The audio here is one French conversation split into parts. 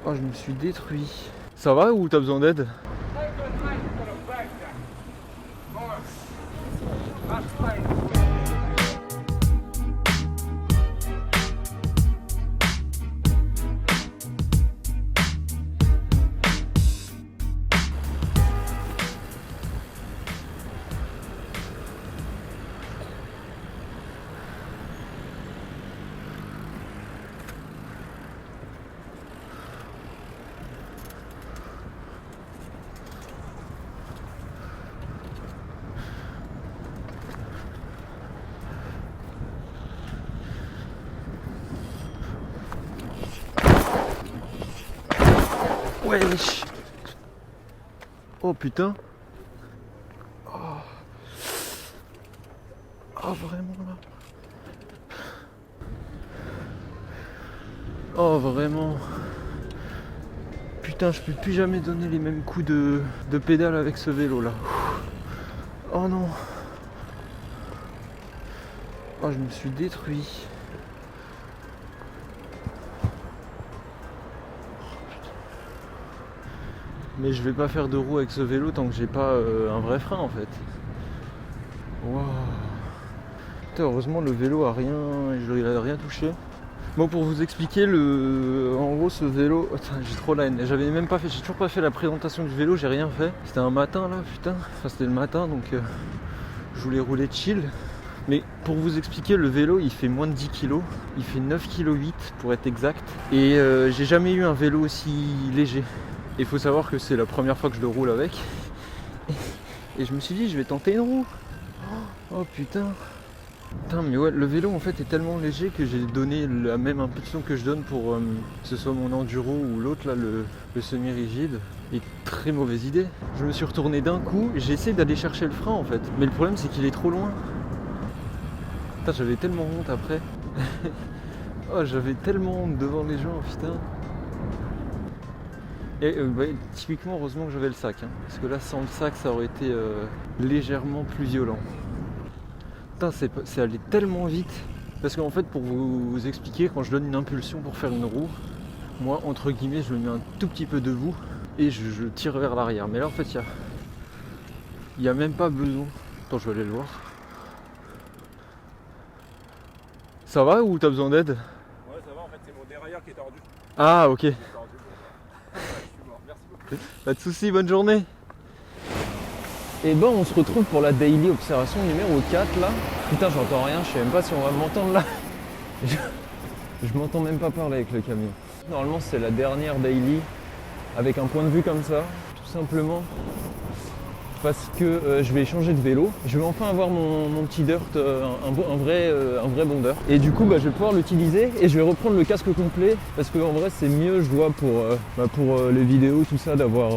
Oh, je me suis détruit. Ça va ou t'as besoin d'aide? Wesh. Oh putain. Oh vraiment là. Oh vraiment. Putain, je peux plus jamais donner les mêmes coups de pédale avec ce vélo là. Oh non. Oh, je me suis détruit. Mais je vais pas faire de roue avec ce vélo tant que j'ai pas un vrai frein en fait. Waouh. Putain, heureusement le vélo a rien, il a rien touché. Bon, pour vous expliquer, en gros ce vélo, j'ai trop la haine. J'ai toujours pas fait la présentation du vélo, j'ai rien fait. C'était un matin là, putain. Enfin c'était le matin donc je voulais rouler chill. Mais pour vous expliquer, le vélo il fait moins de 10 kg, il fait 9,8 kg pour être exact. Et j'ai jamais eu un vélo aussi léger. Il faut savoir que c'est la première fois que je le roule avec. Et je me suis dit, je vais tenter une roue. Oh putain. Putain, mais ouais, le vélo en fait est tellement léger que j'ai donné la même impulsion que je donne pour que ce soit mon enduro ou l'autre là, le semi-rigide. Et très mauvaise idée. Je me suis retourné d'un coup, j'ai essayé d'aller chercher le frein en fait. Mais le problème c'est qu'il est trop loin. Putain, j'avais tellement honte après. Oh, j'avais tellement honte devant les gens, putain. Et typiquement, heureusement que j'avais le sac, hein, parce que là, sans le sac, ça aurait été légèrement plus violent. Putain, c'est allé tellement vite. Parce qu'en fait, pour vous expliquer, quand je donne une impulsion pour faire une roue, moi, entre guillemets, je me mets un tout petit peu debout et je tire vers l'arrière. Mais là, en fait, il n'y a même pas besoin. Attends, je vais aller le voir. Ça va ou t'as besoin d'aide? Ouais, ça va, en fait, c'est mon dérailleur qui est tordu. Ah, ok. Merci beaucoup. Pas de soucis, bonne journée. Et ben on se retrouve pour la daily observation numéro 4 là. Putain, j'entends rien, je sais même pas si on va m'entendre là. Je m'entends même pas parler avec le camion. Normalement c'est la dernière daily avec un point de vue comme ça, tout simplement parce que je vais changer de vélo. Je vais enfin avoir mon petit dirt, un vrai bondeur. Et du coup je vais pouvoir l'utiliser et je vais reprendre le casque complet parce que en vrai c'est mieux, je vois pour les vidéos tout ça d'avoir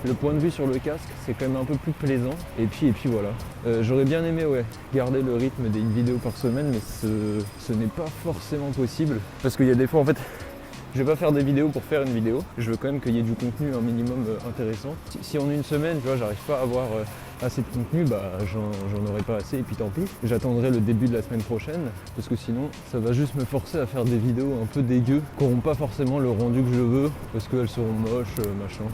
le point de vue sur le casque, c'est quand même un peu plus plaisant. Et puis voilà. J'aurais bien aimé garder le rythme d'une vidéo par semaine, mais ce n'est pas forcément possible. Parce qu'il y a des fois en fait, je vais pas faire des vidéos pour faire une vidéo. Je veux quand même qu'il y ait du contenu un minimum intéressant. Si en une semaine, tu vois, j'arrive pas à avoir assez de contenu, j'en aurai pas assez et puis tant pis. J'attendrai le début de la semaine prochaine parce que sinon, ça va juste me forcer à faire des vidéos un peu dégueu, qui n'auront pas forcément le rendu que je veux parce qu'elles seront moches, machin.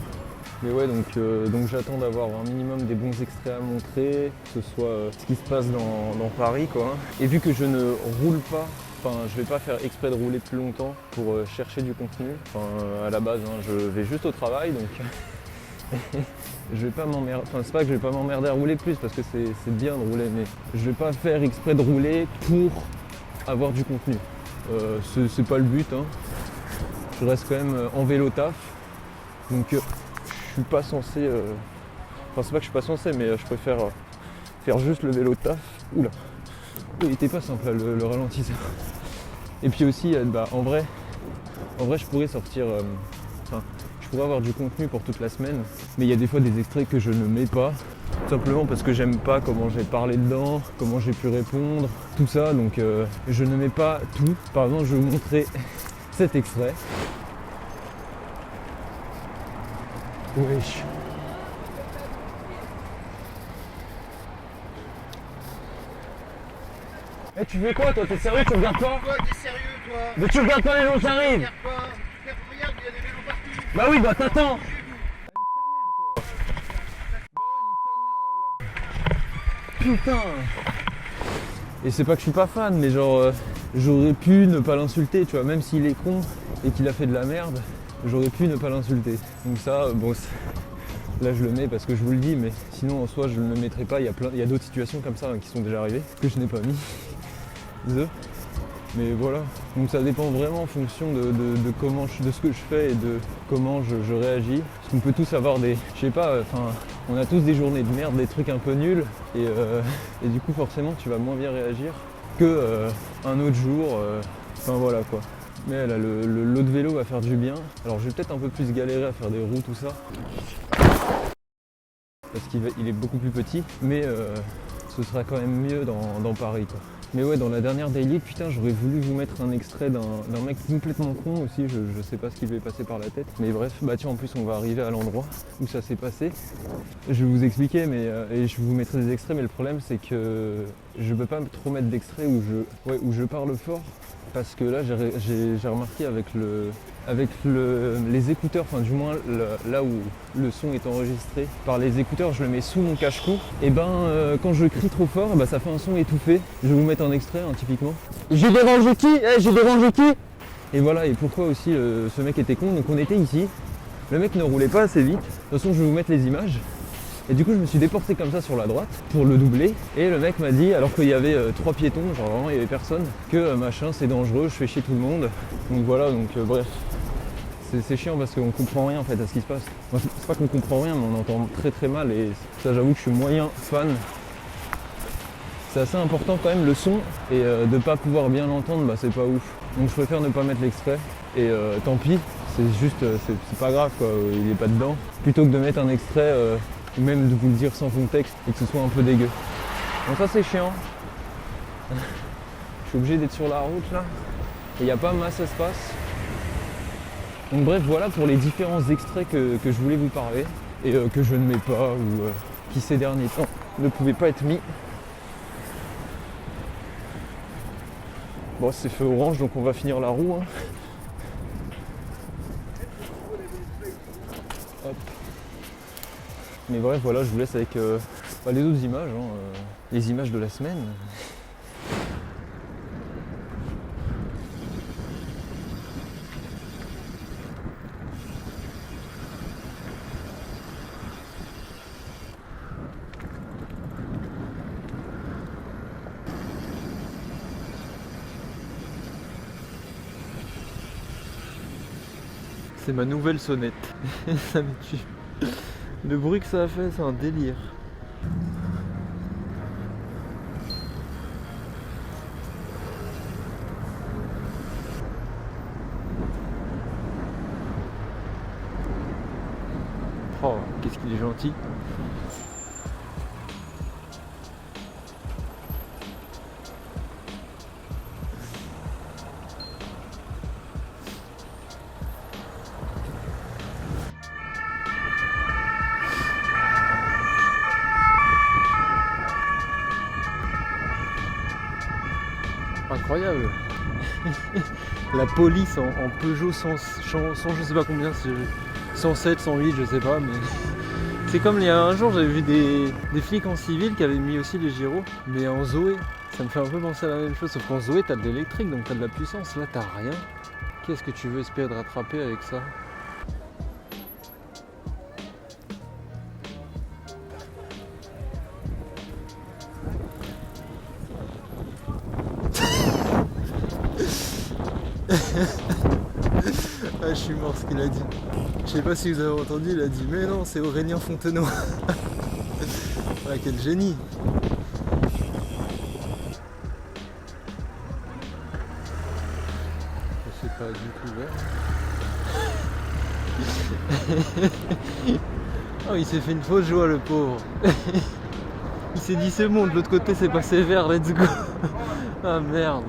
Mais ouais, donc j'attends d'avoir un minimum des bons extraits à montrer, que ce soit ce qui se passe dans Paris, quoi. Et vu que je ne roule pas, je vais pas faire exprès de rouler plus longtemps pour chercher du contenu. À la base, hein, je vais juste au travail, donc je vais pas m'emmerder. C'est pas que je vais pas m'emmerder à rouler plus, parce que c'est bien de rouler, mais je vais pas faire exprès de rouler pour avoir du contenu. C'est pas le but, hein. Je reste quand même en vélo taf, donc je suis pas censé. C'est pas que je suis pas censé, mais je préfère faire juste le vélo taf. Oula, il était pas simple là, le ralentisseur. Et puis aussi, en vrai, je pourrais sortir. Je pourrais avoir du contenu pour toute la semaine, mais il y a des fois des extraits que je ne mets pas, tout simplement parce que j'aime pas comment j'ai parlé dedans, comment j'ai pu répondre, tout ça, donc je ne mets pas tout. Par exemple, je vais vous montrer cet extrait. Wesh. Eh, tu fais quoi toi? T'es sérieux? Tu regardes pas? Toi, t'es sérieux, toi? Mais tu regardes pas les gens qui arrivent? Regarde pas. Regarde, il y a des vélos partout. Bah oui, bah t'attends. Putain. Et c'est pas que je suis pas fan, mais genre j'aurais pu ne pas l'insulter, tu vois, même s'il est con et qu'il a fait de la merde, j'aurais pu ne pas l'insulter. Donc ça, bon, là je le mets parce que je vous le dis, mais sinon en soi je ne le mettrai pas. Il y a d'autres situations comme ça qui sont déjà arrivées, que je n'ai pas mis. Mais voilà, donc ça dépend vraiment en fonction de ce que je fais et de comment je réagis. Parce qu'on peut tous avoir des, je sais pas, enfin, on a tous des journées de merde, des trucs un peu nuls, et du coup forcément tu vas moins bien réagir que un autre jour, enfin voilà quoi. Mais là, l'autre vélo va faire du bien. Alors je vais peut-être un peu plus galérer à faire des roues, tout ça, parce qu'il est beaucoup plus petit, mais ce sera quand même mieux dans Paris quoi. Mais ouais, dans la dernière daily, putain, j'aurais voulu vous mettre un extrait d'un mec complètement con aussi, je sais pas ce qui lui est passé par la tête. Mais bref, bah tiens, en plus on va arriver à l'endroit où ça s'est passé. Je vais vous expliquer, et je vous mettrai des extraits, mais le problème c'est que je peux pas trop mettre d'extraits où je parle fort. Parce que là, j'ai remarqué avec les écouteurs, enfin du moins là où le son est enregistré par les écouteurs, je le mets sous mon cache-cou. Et ben quand je crie trop fort, ça fait un son étouffé. Je vais vous mettre un extrait typiquement. J'ai dérangé qui ? J'ai dérangé qui ? Et voilà, et pourquoi aussi ce mec était con. Donc on était ici, le mec ne roulait pas assez vite. De toute façon, je vais vous mettre les images. Et du coup je me suis déporté comme ça sur la droite pour le doubler, et le mec m'a dit, alors qu'il y avait 3 piétons, genre vraiment il y avait personne, que machin c'est dangereux, je fais chier tout le monde. Donc voilà, donc bref. C'est chiant parce qu'on comprend rien en fait à ce qui se passe. Moi, c'est pas qu'on comprend rien, mais on entend très très mal, et ça j'avoue que je suis moyen fan. C'est assez important quand même le son, et de pas pouvoir bien l'entendre, c'est pas ouf. Donc je préfère ne pas mettre l'extrait, et tant pis, c'est juste, c'est pas grave quoi, il est pas dedans. Plutôt que de mettre un extrait, ou même de vous le dire sans contexte et que ce soit un peu dégueu. Donc ça c'est chiant. Je suis obligé d'être sur la route là. Et il n'y a pas masse espace. Donc bref, voilà pour les différents extraits que je voulais vous parler. Et que je ne mets pas, ou qui ces derniers temps ne pouvaient pas être mis. Bon, c'est feu orange, donc on va finir la roue. Hop. Mais bref, voilà, je vous laisse avec les autres images, les images de la semaine. C'est ma nouvelle sonnette. Ça me tue. Le bruit que ça a fait, c'est un délire. Oh, qu'est-ce qu'il est gentil. Incroyable. La police en Peugeot 100 je sais pas combien, 107, 108, je sais pas, mais c'est comme il y a un jour j'avais vu des flics en civil qui avaient mis aussi les gyros, mais en Zoé. Ça me fait un peu penser à la même chose, sauf qu'en Zoé t'as de l'électrique, donc t'as de la puissance, là t'as rien. Qu'est-ce que tu veux espérer de rattraper avec ça? Ah, je suis mort ce qu'il a dit. Je sais pas si vous avez entendu, il a dit mais non, c'est Aurélien Fontenoy. Ah, quel génie. Je sais pas du tout vert. Oh, il s'est fait une fausse joie le pauvre. Il s'est dit c'est bon, de l'autre côté c'est passé vert, let's go. Ah merde.